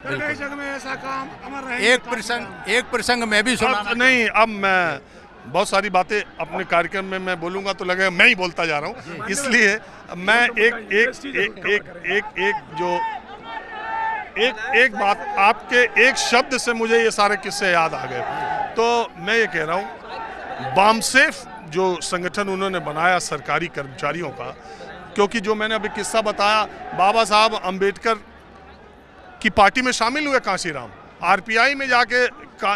जग में ऐसा काम अमर रहे। एक प्रसंग मैं भी सुना नहीं, अब मैं बहुत सारी बातें अपने कार्यक्रम में मैं बोलूंगा तो लगेगा मैं ही बोलता जा रहा हूँ, इसलिए मैं एक बात, आपके एक शब्द से मुझे ये सारे किस्से याद आ गए। तो मैं ये कह रहा हूँ, बामसेफ जो संगठन उन्होंने बनाया सरकारी कर्मचारियों का, क्योंकि जो मैंने अभी किस्सा बताया, बाबा साहब अंबेडकर की पार्टी में शामिल हुए कांशीराम, आरपीआई में जाके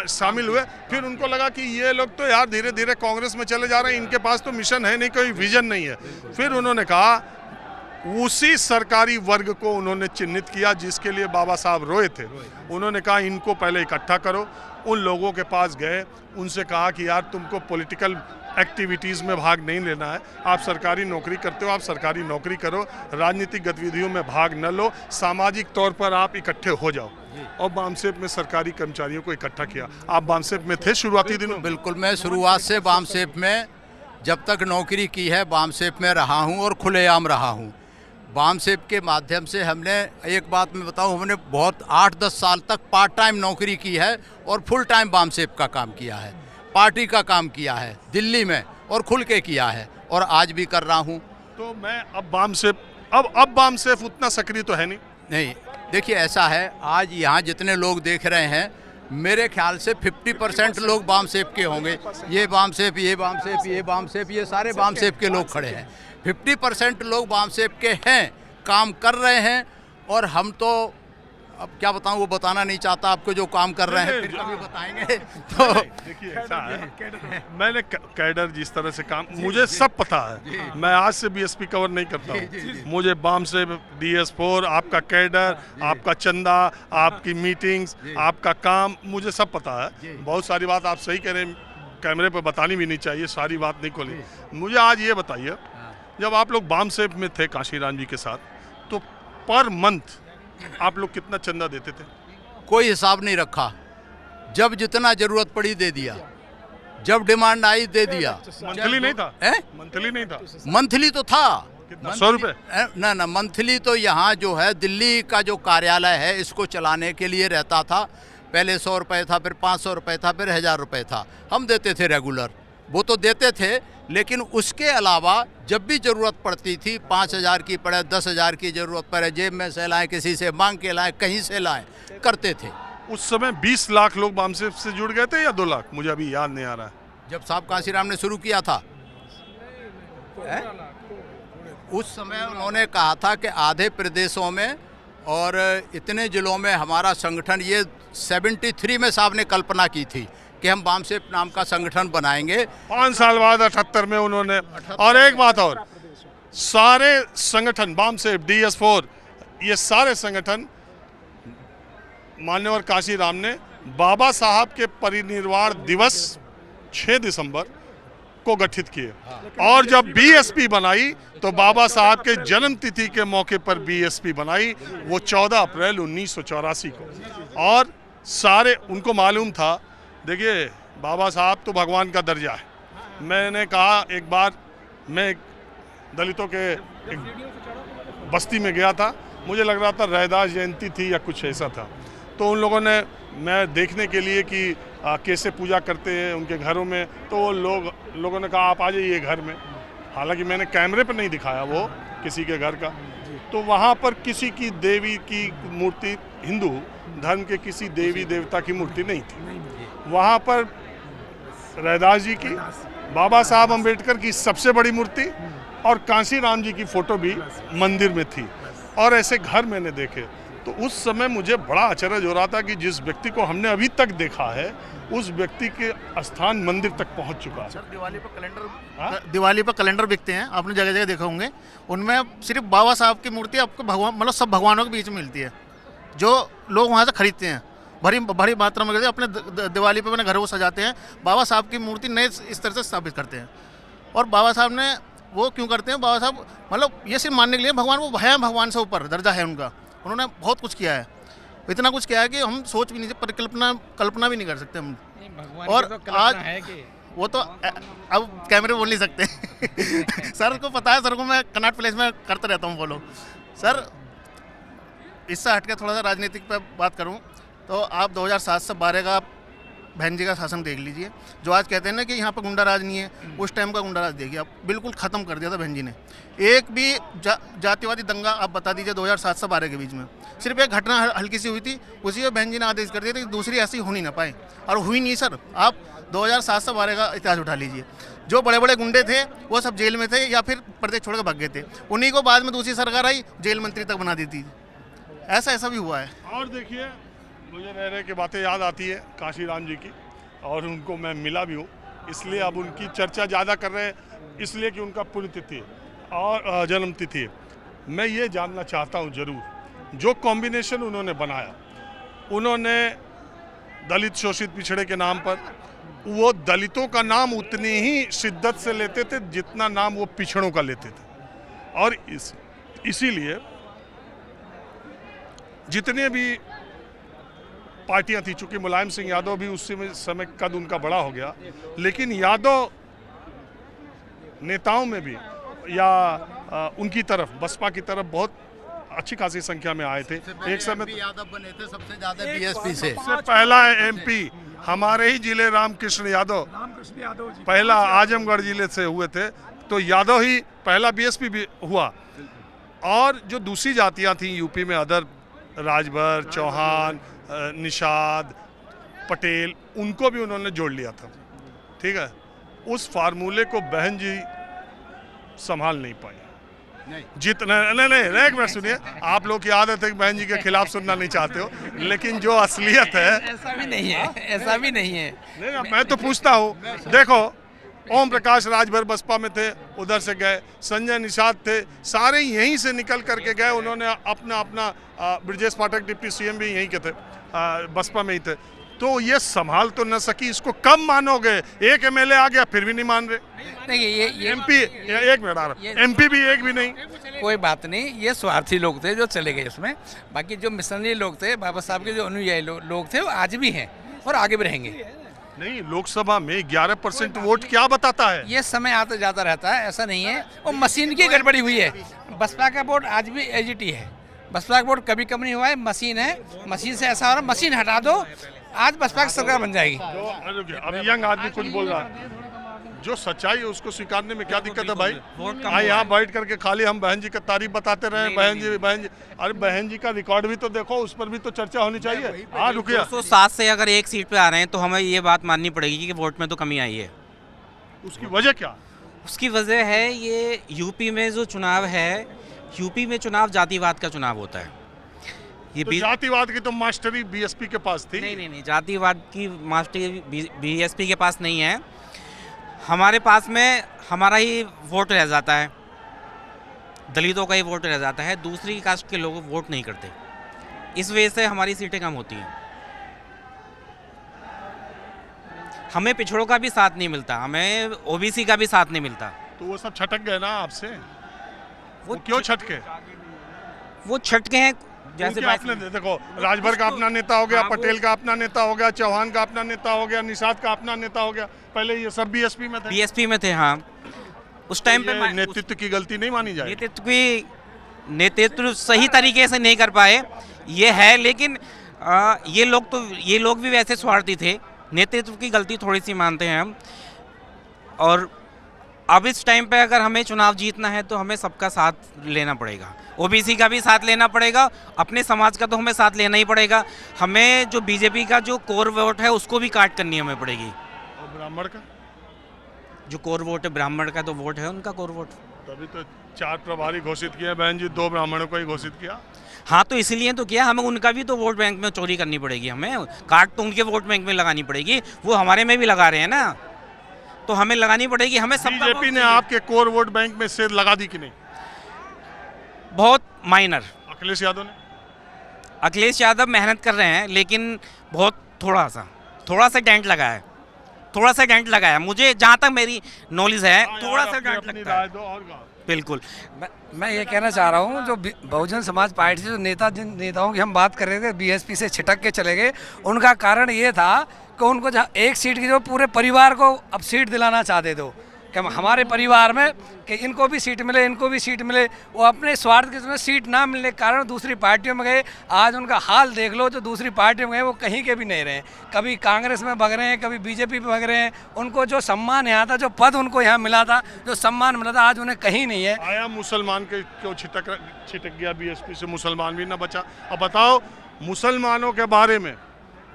शामिल हुए, फिर उनको लगा कि ये लोग तो यार धीरे धीरे कांग्रेस में चले जा रहे हैं, इनके पास तो मिशन है नहीं, कोई विजन नहीं है। फिर उन्होंने कहा, उसी सरकारी वर्ग को उन्होंने चिन्हित किया जिसके लिए बाबा साहब रोए थे। उन्होंने कहा इनको पहले इकट्ठा करो। उन लोगों के पास गए, उनसे कहा कि यार तुमको पॉलिटिकल एक्टिविटीज़ में भाग नहीं लेना है, आप सरकारी नौकरी करते हो, आप सरकारी नौकरी करो, राजनीतिक गतिविधियों में भाग न लो, सामाजिक तौर पर आप इकट्ठे हो जाओ। और बामसेफ में सरकारी कर्मचारियों को इकट्ठा किया। आप बामसेफ में थे शुरुआती दिनों? बिल्कुल, मैं शुरुआत से बामसेफ में जब तक नौकरी की है बामसेफ में रहा हूं और खुलेआम रहा हूं। बामसेफ के माध्यम से हमने, एक बात मैं बताऊं, हमने बहुत 8-10 साल तक पार्ट टाइम नौकरी की है और फुल टाइम बामसेफ का काम किया है, पार्टी का काम किया है दिल्ली में और खुल के किया है और आज भी कर रहा हूं। तो मैं अब बामसेफ उतना सक्रिय तो है नहीं। देखिए ऐसा है, आज यहाँ जितने लोग देख रहे हैं मेरे ख्याल से 50% लोग बामसेफ के होंगे। ये बामसेफ, ये बामसेफ, ये बामसेफ, ये सारे बामसेफ के लोग खड़े हैं। 50% लोग बामसेफ के हैं, काम कर रहे हैं। और हम तो अब क्या बताऊं, वो बताना नहीं चाहता आपको जो काम कर रहे हैं, फिर कभी बताएंगे। तो देखिए ऐसा है, मैंने कैडर जिस तरह से काम, मुझे सब पता है। मैं आज से बीएसपी कवर नहीं करता हूँ। मुझे बामसेफ, DS4, आपका कैडर, आपका चंदा, आपकी मीटिंग्स, आपका काम, मुझे सब पता है। बहुत सारी बात आप सही कह रहे हैं, कैमरे पर बतानी भी नहीं चाहिए, सारी बात नहीं खोली। मुझे आज ये बताइए, जब आप लोग बामसेफ में थे कांशीराम जी के साथ, तो पर मंथ आप लोग कितना चंदा देते थे? कोई हिसाब नहीं रखा, जब जितना जरूरत पड़ी दे दिया, जब डिमांड आई दे दिया। मंथली नहीं था? मंथली नहीं था? मंथली तो था। 100 रुपए? ना, मंथली तो यहाँ जो है दिल्ली का जो कार्यालय है इसको चलाने के लिए रहता था। पहले 100 रुपये था, फिर 500 रुपये था, फिर 1000 रुपये था। हम देते थे रेगुलर, वो तो देते थे, लेकिन उसके अलावा जब भी ज़रूरत पड़ती थी, 5000 की पड़े, 10,000 की ज़रूरत पड़े, जेब में से लाएं, किसी से मांग के लाएं, कहीं से लाएं, करते थे। उस समय 20 लाख लोग बामसेफ से जुड़ गए थे या 2 लाख? मुझे अभी याद नहीं आ रहा है। जब साहब कांशीराम ने शुरू किया था उस समय उन्होंने कहा था कि आधे प्रदेशों में और इतने ज़िलों में हमारा संगठन, ये 73 में साहब ने कल्पना की थी कि हम बामसेफ नाम का संगठन बनाएंगे। 5 साल बाद 78 में उन्होंने। और एक बात और, सारे संगठन बामसेफ, DS4, ये सारे संगठन मान्यवर कांशीराम ने बाबा साहब के परिनिर्वाण दिवस 6 दिसंबर को गठित किए। और जब बीएसपी बनाई तो बाबा साहब के जन्म तिथि के मौके पर बीएसपी बनाई, वो 14 अप्रैल 1984 को। और सारे उनको मालूम था, देखिए बाबा साहब तो भगवान का दर्जा है। मैंने कहा, एक बार मैं एक दलितों के एक बस्ती में गया था, मुझे लग रहा था रैदास जयंती थी या कुछ ऐसा था। तो उन लोगों ने, मैं देखने के लिए कि कैसे पूजा करते हैं उनके घरों में, तो वो लोगों ने कहा आप आ जाइए घर में। हालांकि मैंने कैमरे पर नहीं दिखाया वो किसी के घर का। तो वहाँ पर किसी की देवी की मूर्ति, हिंदू धर्म के किसी देवी देवता की मूर्ति नहीं थी। वहाँ पर रैदास जी की, बाबा साहब अंबेडकर की सबसे बड़ी मूर्ति और कांशीराम जी की फोटो भी मंदिर में थी। और ऐसे घर मैंने देखे। तो उस समय मुझे बड़ा आश्चर्य हो रहा था कि जिस व्यक्ति को हमने अभी तक देखा है, उस व्यक्ति के स्थान मंदिर तक पहुंच चुका है। सर, दिवाली पर कैलेंडर बिकते हैं, आपने जगह जगह देखे होंगे। उनमें सिर्फ बाबा साहब की मूर्ति आपको भगवान, मतलब सब भगवानों के बीच में मिलती है, जो लोग वहाँ से खरीदते हैं, बड़ी मात्रा में। अपने दिवाली पर अपने घरों को सजाते हैं, बाबा साहब की मूर्ति नए इस तरह से स्थापित करते हैं। और बाबा साहब ने वो क्यों करते हैं, बाबा साहब मतलब ये सिर्फ मानने के लिए भगवान, वो है भगवान से ऊपर दर्जा है उनका। उन्होंने बहुत कुछ किया है, इतना कुछ किया है कि हम सोच भी नहीं सकते, कल्पना भी नहीं कर सकते हम। और तो आज है कि वो तो अब कैमरे बोल नहीं सकते। सर को पता है, सर को मैं कनॉट प्लेस में करता रहता हूँ फॉलो। सर इससे हट के थोड़ा सा राजनीतिक पे बात करूं तो आप 2007 से 12 का बहन जी का शासन देख लीजिए। जो आज कहते हैं ना कि यहाँ पे गुंडा राज नहीं है, उस टाइम का गुंडा राज देखिए आप, बिल्कुल ख़त्म कर दिया था बहन जी ने। एक भी जातिवादी दंगा आप बता दीजिए 2007 से 12 के बीच में, सिर्फ एक घटना हल्की सी हुई थी, उसी में बहन जी ने आदेश कर दिया था कि दूसरी ऐसी हो नहीं ना पाए, और हुई नहीं सर। आप 2007 से 12 का इतिहास उठा लीजिए, जो बड़े बड़े गुंडे थे वो सब जेल में थे या फिर प्रदेश छोड़ के भाग गए थे, उन्हीं को बाद में दूसरी सरकार आई जेल मंत्री तक बना दी थी। ऐसा भी हुआ है। और देखिए, मुझे रह रहे की बातें याद आती है काशीराम जी की, और उनको मैं मिला भी हूँ, इसलिए अब उनकी चर्चा ज़्यादा कर रहे हैं, इसलिए कि उनका पुण्यतिथि है और जन्मतिथि है। मैं ये जानना चाहता हूँ ज़रूर, जो कॉम्बिनेशन उन्होंने बनाया, उन्होंने दलित शोषित पिछड़े के नाम पर, वो दलितों का नाम उतनी ही शिद्दत से लेते थे जितना नाम वो पिछड़ों का लेते थे। और इसीलिए जितने भी पार्टियां थी, चूंकि मुलायम सिंह यादव भी उस समय कद उनका बड़ा हो गया, लेकिन यादव नेताओं में भी या उनकी तरफ, बसपा की तरफ बहुत अच्छी खासी संख्या में आए थे। एक समय यादव बने थे सबसे ज्यादा बीएसपी से। सबसे पहला एमपी हमारे ही जिले रामकृष्ण यादव जी पहला आजमगढ़ जिले से हुए थे, तो यादव ही पहला बीएसपी भी हुआ। और जो दूसरी जातियां थी यूपी में, अदर राजभर, चौहान, निषाद, पटेल, उनको भी उन्होंने जोड़ लिया था। ठीक है, उस फार्मूले को बहन जी संभाल नहीं पाई। जितना नहीं, एक मिनट सुनिए, आप लोग की आदत है कि बहन जी के खिलाफ सुनना नहीं चाहते हो, लेकिन जो असलियत है ऐसा भी नहीं है, ऐसा भी नहीं है। नहीं, मैं तो पूछता हूँ। देखो, ओम प्रकाश राजभर बसपा में थे, उधर से गए, संजय निषाद थे, सारे यहीं से निकल करके गए। उन्होंने अपना ब्रजेश पाठक डिप्टी सीएम भी यहीं के थे, बसपा में ही थे। तो ये संभाल तो न सकी, इसको कम मानोगे? एक एमएलए आ गया फिर भी नहीं मान रहे। देखिए ये एमपी, एक मिनट आ रहा, एमपी भी एक भी नहीं। कोई बात नहीं, ये स्वार्थी लोग थे जो चले गए इसमें। बाकी जो मिशनरी लोग थे, बाबा साहब के जो अनुयायी लोग थे, वो आज भी हैं और आगे भी रहेंगे। नहीं, लोकसभा में 11% वोट क्या बताता है? ये समय आता जाता रहता है, ऐसा नहीं है। वो मशीन की गड़बड़ी हुई है। बसपा का वोट आज भी एजीटी है, बसपा का वोट कभी कम नहीं हुआ है। मशीन है, मशीन से ऐसा हो रहा, मशीन हटा दो, आज बसपा की सरकार बन जाएगी। अब यंग आदमी कुछ बोल रहा है, जो सच्चाई है उसको स्वीकारने में क्या दिक्कत है भाई? यहाँ बैठ करके खाली हम बहन जी का तारीफ बताते रहे, बहन जी। अरे बहन जी का रिकॉर्ड भी तो देखो, उस पर भी तो चर्चा होनी चाहिए। हाँ, रुकिए। 207 से अगर एक सीट पे आ रहे हैं तो हमें ये बात माननी पड़ेगी कि वोट में तो कमी आई है। उसकी वजह क्या? उसकी वजह है ये यूपी में जो चुनाव है, यूपी में चुनाव जातिवाद का चुनाव होता है। ये तो जातिवाद की तो मास्टरी बीएसपी के पास थी। नहीं, जातिवाद की मास्टरी बीएसपी के पास नहीं है। हमारे पास में हमारा ही वोट रह जाता है, दलितों का ही वोट रह जाता है, दूसरी कास्ट के लोग वोट नहीं करते। इस वजह से हमारी सीटें कम होती हैं। हमें पिछड़ों का भी साथ नहीं मिलता, हमें ओबीसी का भी साथ नहीं मिलता। तो वो सब छटक गए ना आपसे। वो क्यों छटके? वो छटके हैं जैसे आपने देखो, राजभर का अपना नेता हो गया, पटेल का अपना नेता हो गया, चौहान का अपना नेता हो गया, निषाद का अपना नेता हो गया। पहले ये सब बीएसपी में थे। बीएसपी में थे, हाँ। उस टाइम पे नेतृत्व की गलती नहीं मानी जाए। नेतृत्व सही तरीके से नहीं कर पाए, ये है। लेकिन ये लोग भी वैसे स्वार्थी थे, नेतृत्व की गलती थोड़ी सी मानते हैं हम। और अब इस टाइम पे अगर हमें चुनाव जीतना है तो हमें सबका साथ लेना पड़ेगा, ओबीसी का भी साथ लेना पड़ेगा, अपने समाज का तो हमें साथ लेना ही पड़ेगा। हमें जो बीजेपी का जो कोर वोट है उसको भी काट करनी हमें पड़ेगी। और ब्राह्मण का जो कोर वोट है, ब्राह्मण का तो वोट है उनका कोर वोट। तभी तो 4 प्रभारी घोषित किए बहन जी, 2 ब्राह्मणों को ही घोषित किया। हाँ, तो इसलिए तो किया, हमें उनका भी तो वोट बैंक में चोरी करनी पड़ेगी, हमें काट तो उनके वोट बैंक में लगानी पड़ेगी। वो हमारे में भी लगा रहे हैं ना, तो हमें लगानी पड़ेगी। हमें सब बीजेपी ने आपके कोर वोट बैंक में से लगा दी कि नहीं? बहुत माइनर। अखिलेश यादव मेहनत कर रहे हैं, लेकिन बहुत थोड़ा सा डेंट लगा है, मुझे जहाँ तक मेरी नॉलेज है, थोड़ा सा डेंट लगता है। बिल्कुल। मैं ये कहना चाह रहा हूँ, जो बहुजन समाज पार्टी से जो जिन नेताओं की हम बात कर रहे थे, बीएसपी से छिटक के चले गए, उनका कारण ये था कि उनको एक सीट की जो पूरे परिवार को अब सीट दिलाना चाहते थे, कि हमारे परिवार में कि इनको भी सीट मिले, इनको भी सीट मिले। वो अपने स्वार्थ के समय सीट ना मिलने के कारण दूसरी पार्टियों में गए। आज उनका हाल देख लो, जो दूसरी पार्टियों में गए वो कहीं के भी नहीं रहे। कभी कांग्रेस में भग रहे हैं, कभी बीजेपी में भग रहे हैं। उनको जो सम्मान यहाँ था, जो पद उनको यहाँ मिला था, जो सम्मान मिला था, आज उन्हें कहीं नहीं है। आया मुसलमान के क्यों छिटक गया बीएसपी से, मुसलमान भी ना बचा। अब बताओ मुसलमानों के बारे में,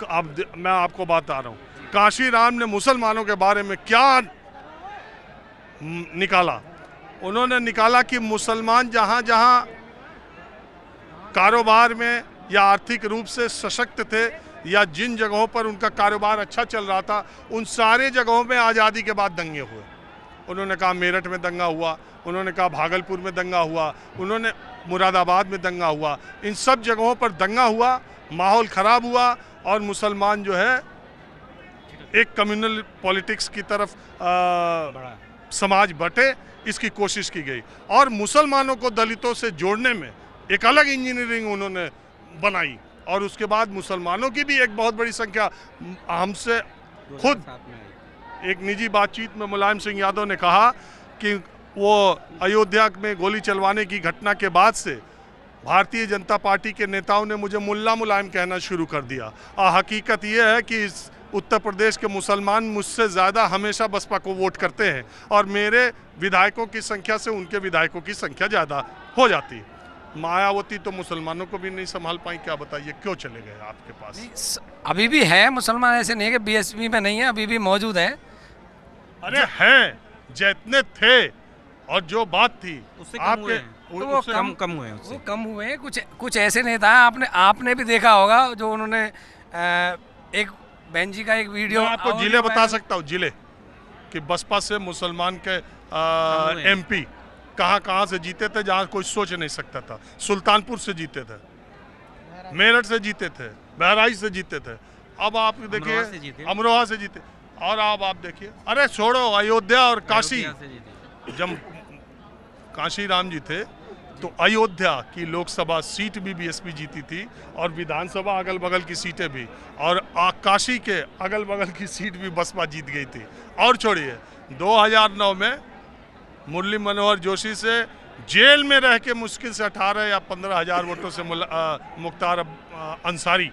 अब मैं आपको बता रहा हूँ, काशी राम ने मुसलमानों के बारे में क्या निकाला। उन्होंने निकाला कि मुसलमान जहाँ जहाँ कारोबार में या आर्थिक रूप से सशक्त थे या जिन जगहों पर उनका कारोबार अच्छा चल रहा था, उन सारे जगहों में आज़ादी के बाद दंगे हुए। उन्होंने कहा मेरठ में दंगा हुआ, उन्होंने कहा भागलपुर में दंगा हुआ, उन्होंने मुरादाबाद में दंगा हुआ। इन सब जगहों पर दंगा हुआ, माहौल ख़राब हुआ और मुसलमान जो है एक कम्युनल पॉलिटिक्स की तरफ समाज बटे, इसकी कोशिश की गई। और मुसलमानों को दलितों से जोड़ने में एक अलग इंजीनियरिंग उन्होंने बनाई। और उसके बाद मुसलमानों की भी एक बहुत बड़ी संख्या, हमसे खुद एक निजी बातचीत में मुलायम सिंह यादव ने कहा कि वो अयोध्या में गोली चलवाने की घटना के बाद से भारतीय जनता पार्टी के नेताओं ने मुझे मुल्ला मुलायम कहना शुरू कर दिया। हकीकत ये है कि इस उत्तर प्रदेश के मुसलमान मुझसे ज़्यादा हमेशा बसपा को वोट करते हैं और मेरे विधायकों की संख्या से उनके विधायकों की संख्या ज़्यादा हो जाती है। मायावती तो मुसलमानों को भी नहीं संभाल पाई, क्या बताइए क्यों चले गए आपके पास? अभी भी है मुसलमान, ऐसे नहीं है कि बीएसपी में नहीं है, अभी भी मौजूद है। अरे हैं, जितने थे और जो बात थी उससे आपके तो वो कम हुए, उससे वो कम हुए। कुछ ऐसे नेता हैं, आपने भी देखा होगा, जो उन्होंने एक बहन जी का एक वीडियो, मैं आपको जिले बता सकता हूँ, जिले कि बसपा से मुसलमान के एमपी कहाँ से जीते थे जहाँ कोई सोच नहीं सकता था। सुल्तानपुर से जीते थे, मेरठ से जीते थे, बहराइच से जीते थे। अब आप देखिए अमरोहा से जीते। और अब आप देखिए, अरे छोड़ो अयोध्या और काशी, जब काशी राम जी थे तो अयोध्या की लोकसभा सीट भी बीएसपी जीती थी और विधानसभा अगल बगल की सीटें भी, और काशी के अगल बगल की सीट भी बसपा जीत गई थी। और छोड़िए 2009 में मुरली मनोहर जोशी से जेल में रह के मुश्किल से 18 या 15 हज़ार वोटों से मुख्तार अंसारी।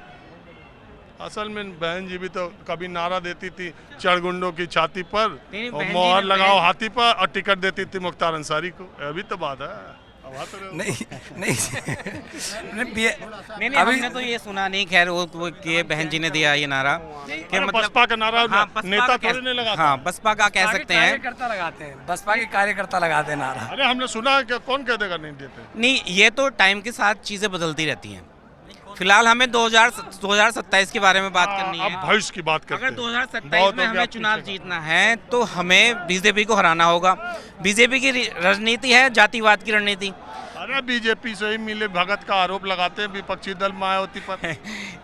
असल में बहन जी भी तो कभी नारा देती थी चढ़गुंडों की छाती पर और मोहर लगाओ हाथी पर, और टिकट देती थी मुख्तार अंसारी को। अभी तो बात है। नहीं हमने तो ये सुना नहीं। खैर वो कि बहन जी ने दिया ये नारा कि मतलब बसपा का नारा, हाँ, नेता थोड़ी नहीं लगाता। हाँ, बसपा का कह सकते हैं, कार्यकर्ता लगाते हैं, बसपा के कार्यकर्ता लगाते हैं नारा। अरे हमने सुना है कि कौन कह देगा नहीं देते। नहीं, ये तो टाइम के साथ चीजें बदलती रहती हैं। फिलहाल हमें 2027 के बारे में बात करनी है। अब भविष्य की बात करते हैं। अगर 2027 में हमें चुनाव जीतना है तो हमें बीजेपी को हराना होगा। बीजेपी की रणनीति है जातिवाद की रणनीति। अरे बीजेपी से ही मिले भगत का आरोप लगाते हैं विपक्षी दल मायावती पर।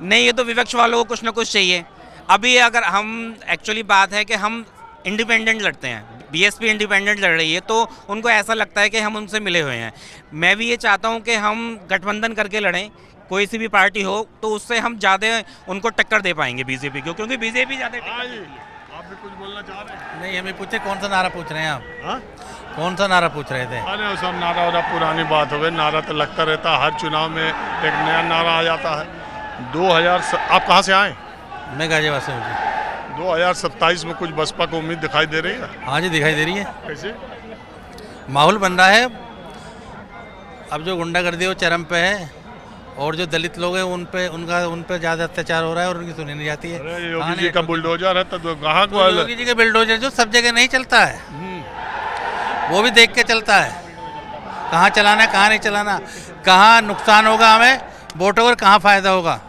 नहीं, ये तो विपक्ष वालों को कुछ ना कुछ चाहिए। अभी अगर हम एक्चुअली बात है कि हम इंडिपेंडेंट लड़ते हैं, बीएसपी इंडिपेंडेंट लड़ रही है, तो उनको ऐसा लगता है कि हम उनसे मिले हुए हैं। मैं भी ये चाहता हूँ कि हम गठबंधन करके लड़ें, कोई सी भी पार्टी हो, तो उससे हम ज़्यादा उनको टक्कर दे पाएंगे बीजेपी को, क्योंकि बीजेपी ज़्यादा। आप भी कुछ बोलना चाह रहे हैं? नहीं, हमें पूछे कौन सा नारा पूछ रहे हैं आप? हाँ? कौन सा नारा पूछ रहे थे? अरे वो सब नारा वारा पुरानी बात हो गई। नारा तो लगता रहता है, हर चुनाव में एक नया नारा आ जाता है। आप कहाँ से आए? मैं गाजियाबाद से हूँ। 2027 में कुछ बसपा को उम्मीद दिखाई दे रही है? हाँ जी, दिखाई दे रही है। कैसे माहौल बन रहा है। अब जो गुंडागर्दी वो चरम पे है और जो दलित लोग हैं उन पे ज़्यादा अत्याचार हो रहा है और उनकी सुनी नहीं जाती है। अरे योगी जी का बुलडोजर है तो कहाँ को? योगी जी का बुलडोजर जो सब जगह नहीं चलता है, वो भी देख के चलता है कहाँ चलाना है, कहाँ नहीं चलाना, कहाँ नुकसान होगा हमें वोटों और कहाँ फ़ायदा होगा।